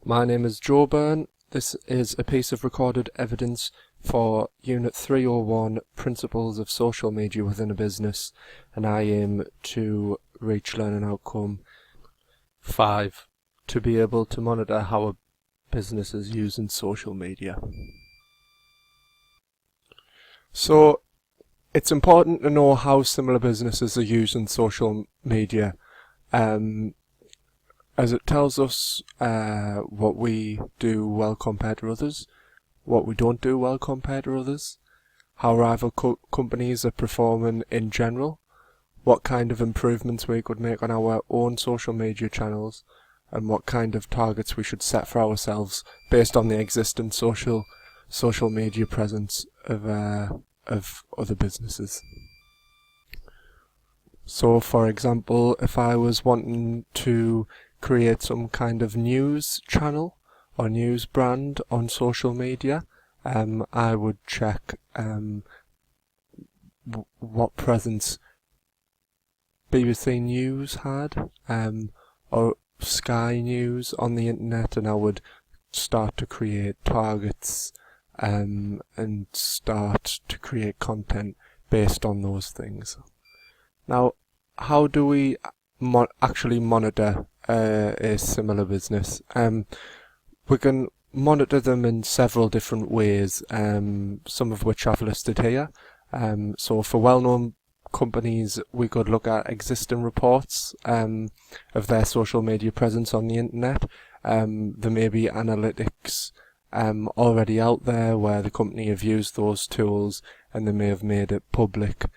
My name is Joe Byrne. This is a piece of recorded evidence for Unit 301, Principles of Social Media Within a Business, and I aim to reach learning outcome 5, to be able to monitor how a business is using social media. So, it's important to know how similar businesses are using social media, as it tells us what we do well compared to others, what we don't do well compared to others, how rival companies are performing in general, what kind of improvements we could make on our own social media channels, and what kind of targets we should set for ourselves based on the existing social media presence of other businesses. So, for example, if I was wanting to create some kind of news channel or news brand on social media, I would check what presence BBC News had, or Sky News on the internet, and I would start to create targets and start to create content based on those things. Now, how do we actually monitor a similar business? We can monitor them in several different ways, some of which I've listed here. So for well-known companies, we could look at existing reports of their social media presence on the internet. There may be analytics already out there where the company have used those tools, and they may have made it public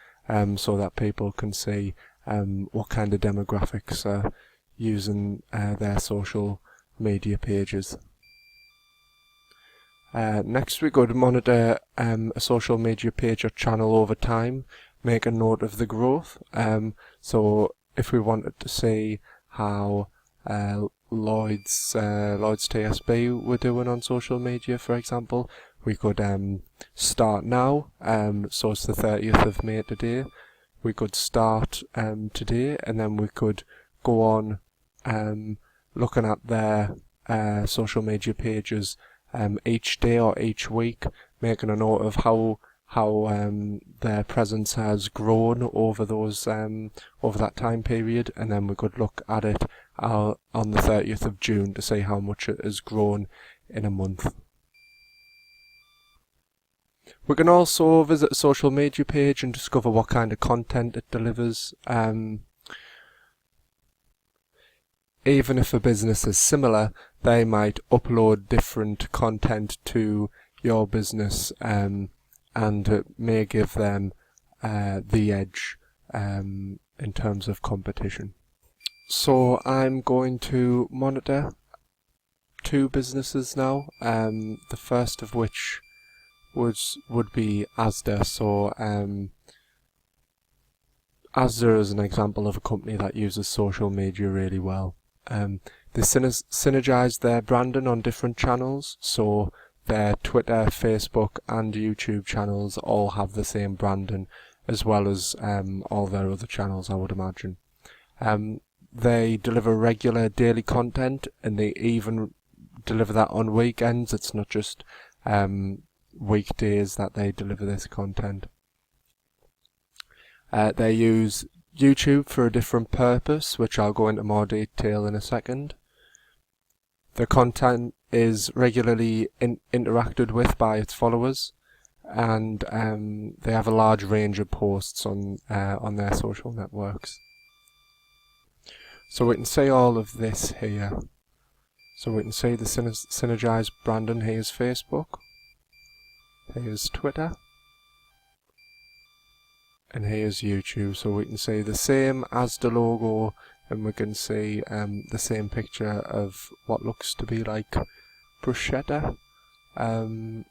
so that people can see what kind of demographics are using their social media pages. Next, we could monitor a social media page or channel over time, make a note of the growth. So if we wanted to see how Lloyd's TSB were doing on social media, for example, we could start now. So it's the 30th of May today. We could start today, and then we could go on looking at their social media pages each day or each week, making a note of how their presence has grown over that time period, and then we could look at it on the 30th of June to see how much it has grown in a month. We can also visit a social media page and discover what kind of content it delivers. Even if a business is similar, they might upload different content to your business, and it may give them the edge in terms of competition. So I'm going to monitor 2 businesses now, the first of which would be Asda. So Asda is an example of a company that uses social media really well. They synergize their branding on different channels, so their Twitter, Facebook and YouTube channels all have the same branding, as well as all their other channels, I would imagine. They deliver regular daily content, and they even deliver that on weekends. It's not just weekdays that they deliver this content. They use YouTube for a different purpose, which I'll go into more detail in a second. The content is regularly interacted with by its followers, and they have a large range of posts on their social networks. So we can see all of this here. So we can see the synergized branding. Here's Facebook, here's Twitter, and here's YouTube. So we can see the same Asda logo, and we can see the same picture of what looks to be like bruschetta in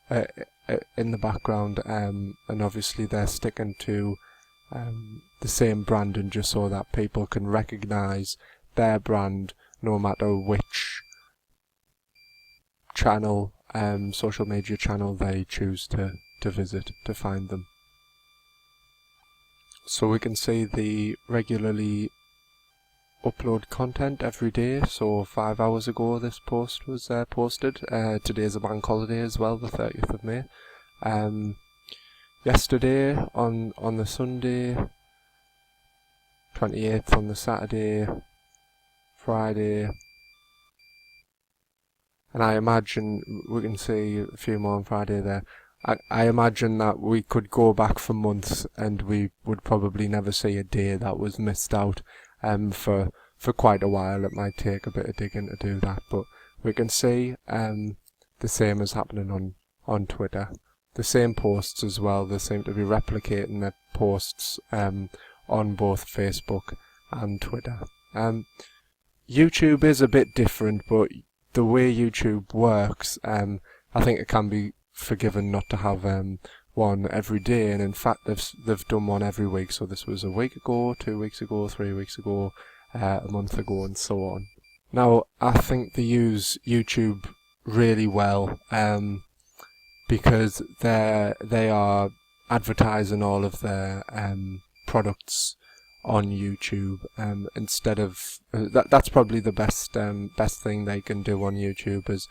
the background, and obviously they're sticking to the same branding just so that people can recognise their brand no matter which channel, social media channel they choose to visit to find them. So we can see the regularly upload content every day. So 5 hours ago this post was posted. Today's a bank holiday as well, the 30th of May. Yesterday on the Sunday, 28th on the Saturday, Friday, and I imagine we can see a few more on Friday there. I imagine that we could go back for months and we would probably never see a day that was missed out for quite a while. It might take a bit of digging to do that, but we can see the same is happening on Twitter. The same posts as well, they seem to be replicating their posts on both Facebook and Twitter. YouTube is a bit different, but the way YouTube works, I think it can be forgiven not to have one every day, and in fact they've done one every week. So this was a week ago, 2 weeks ago, 3 weeks ago, a month ago, and so on. Now I think they use YouTube really well because they are advertising all of their products on YouTube instead of that's probably the best thing they can do on YouTube is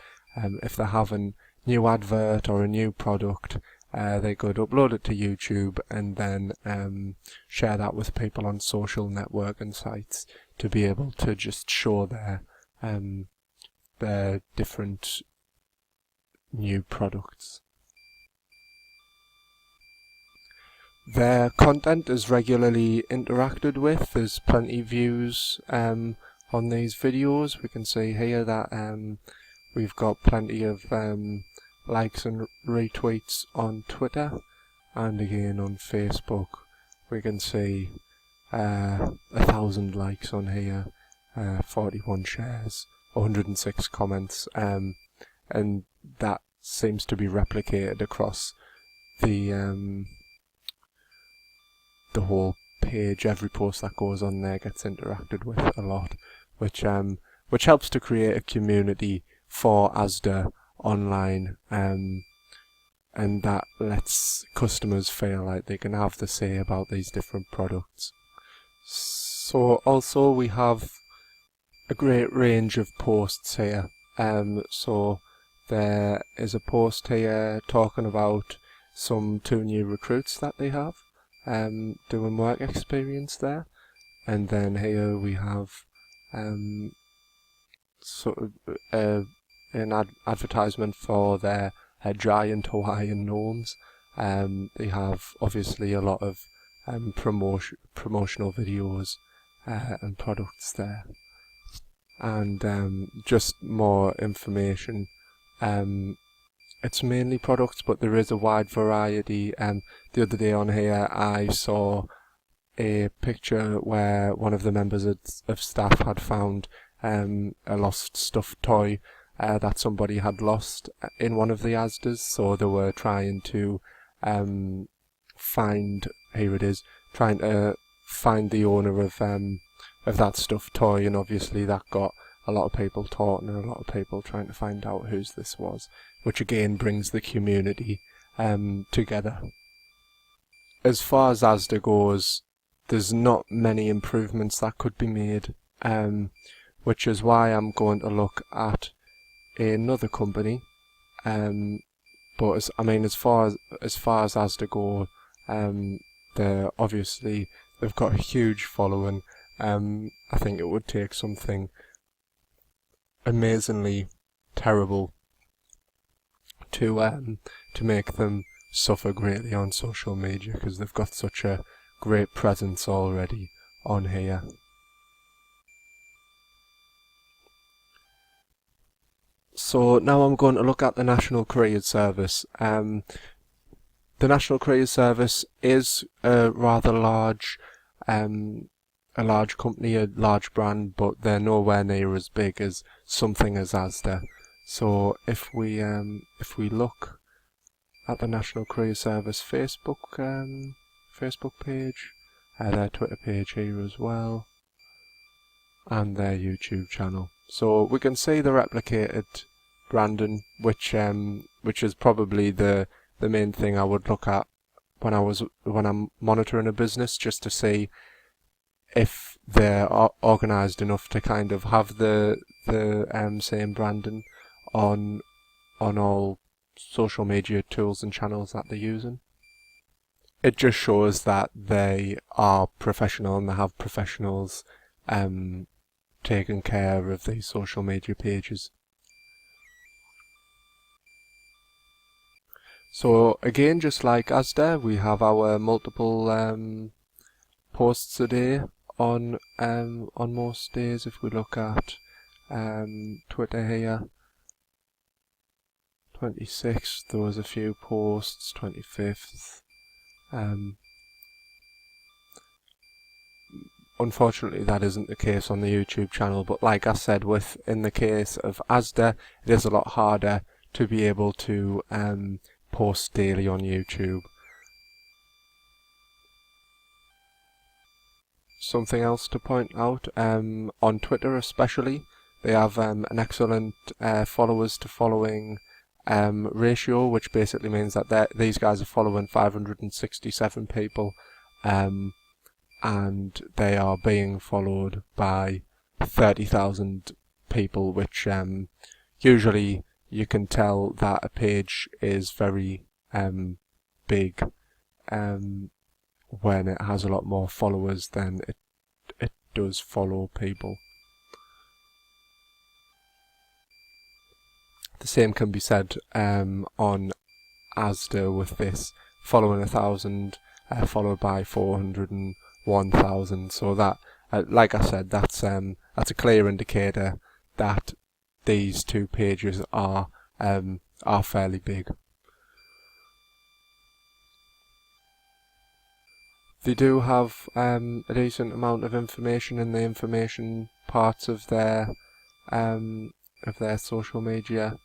if they have a new advert or a new product, they could upload it to YouTube and then share that with people on social networking sites to be able to just show their different new products. Their content is regularly interacted with. There's plenty of views on these videos. We can see here that we've got plenty of likes and retweets on Twitter, and again on Facebook we can see 1,000 likes on here, 41 shares, 106 comments, and that seems to be replicated across the whole page. Every post that goes on there gets interacted with a lot, which helps to create a community for Asda online, and that lets customers feel like they can have the say about these different products. So also we have a great range of posts here. So there is a post here talking about some 2 new recruits that they have doing work experience there, and then here we have sort of an advertisement for their giant Hawaiian gnomes. They have obviously a lot of promotional videos and products there, and just more information. It's mainly products, but there is a wide variety. The other day on here I saw a picture where one of the members of staff had found a lost stuffed toy that somebody had lost in one of the Asdas, so they were trying to find the owner of that stuffed toy, and obviously that got a lot of people talking and a lot of people trying to find out whose this was, which again brings the community together. As far as Asda goes, there's not many improvements that could be made, which is why I'm going to look at another company. But as far as Asda go, they've got a huge following. I think it would take something amazingly terrible to make them suffer greatly on social media, because they've got such a great presence already on here. So now I'm going to look at the National Careers Service. The National Careers Service is a rather large company, a large brand, but they're nowhere near as big as something as Asda. So if we look at the National Careers Service Facebook page, their Twitter page here as well, and their YouTube channel, so we can see the replicated branding, which is probably the main thing I would look at when I'm monitoring a business, just to see if they're organised enough to kind of have the same branding on all social media tools and channels that they're using. It just shows that they are professional and they have professionals taking care of these social media pages. So again, just like Asda, we have our multiple posts a day on most days. If we look at Twitter here, 26th there was a few posts, 25th. Unfortunately, that isn't the case on the YouTube channel, but like I said, in the case of Asda, it is a lot harder to be able to post daily on YouTube. Something else to point out, on Twitter especially, they have an excellent followers to following ratio, which basically means that these guys are following 567 people, and they are being followed by 30,000 people, which usually you can tell that a page is very big when it has a lot more followers than it does follow people. The same can be said on Asda with this, following 1,000 followed by 401,000. So that, like I said, that's a clear indicator that these two pages are fairly big. They do have a decent amount of information in the information parts of their social media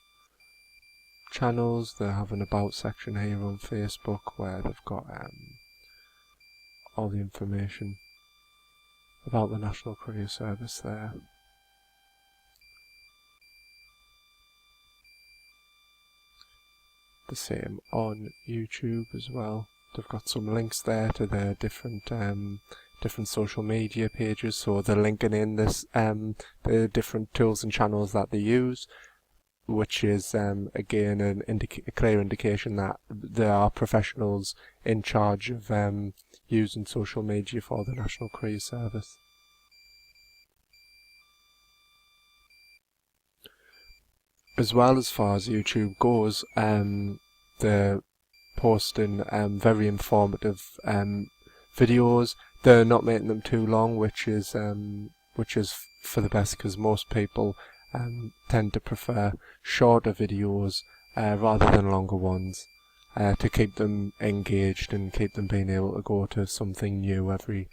channels. They have an about section here on Facebook where they've got all the information about the National Courier Service there. The same on YouTube as well. They've got some links there to their different social media pages, so they're linking in the different tools and channels that they use, which is again a clear indication that there are professionals in charge of using social media for the National Courier Service. As well, as far as YouTube goes, they're posting very informative videos. They're not making them too long, which is for the best, because most people tend to prefer shorter videos rather than longer ones, to keep them engaged and keep them being able to go to something new every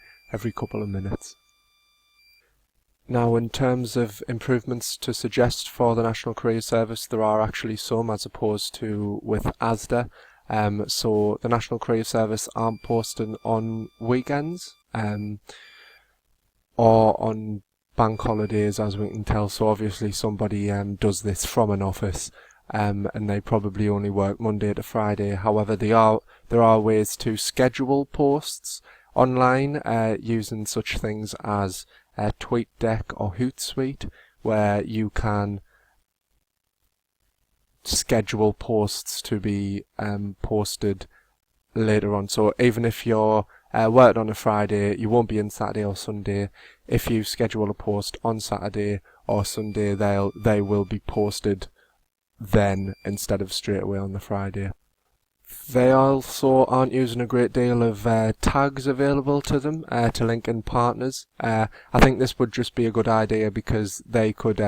couple of minutes. Now, in terms of improvements to suggest for the National Courier Service, there are actually some, as opposed to with Asda. So the National Courier Service aren't posting on weekends or on bank holidays, as we can tell. So obviously somebody does this from an office, and they probably only work Monday to Friday. However, there are ways to schedule posts online using such things as TweetDeck or Hootsuite, where you can schedule posts to be posted later on. So even if you're working on a Friday, you won't be in Saturday or Sunday. If you schedule a post on Saturday or Sunday, they will be posted then instead of straight away on the Friday. They also aren't using a great deal of tags available to them to link in partners. I think this would just be a good idea, because they could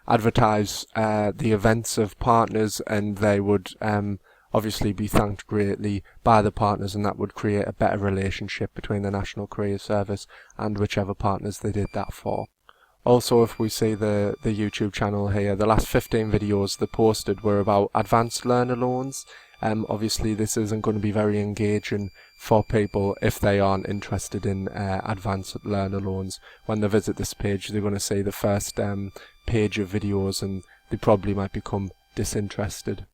advertise the events of partners, and they would obviously be thanked greatly by the partners, and that would create a better relationship between the National Courier Service and whichever partners they did that for. Also, if we see the YouTube channel here, the last 15 videos they posted were about advanced learner loans. Obviously this isn't going to be very engaging for people if they aren't interested in advanced learner loans. When they visit this page, they're going to see the first page of videos, and they probably might become disinterested.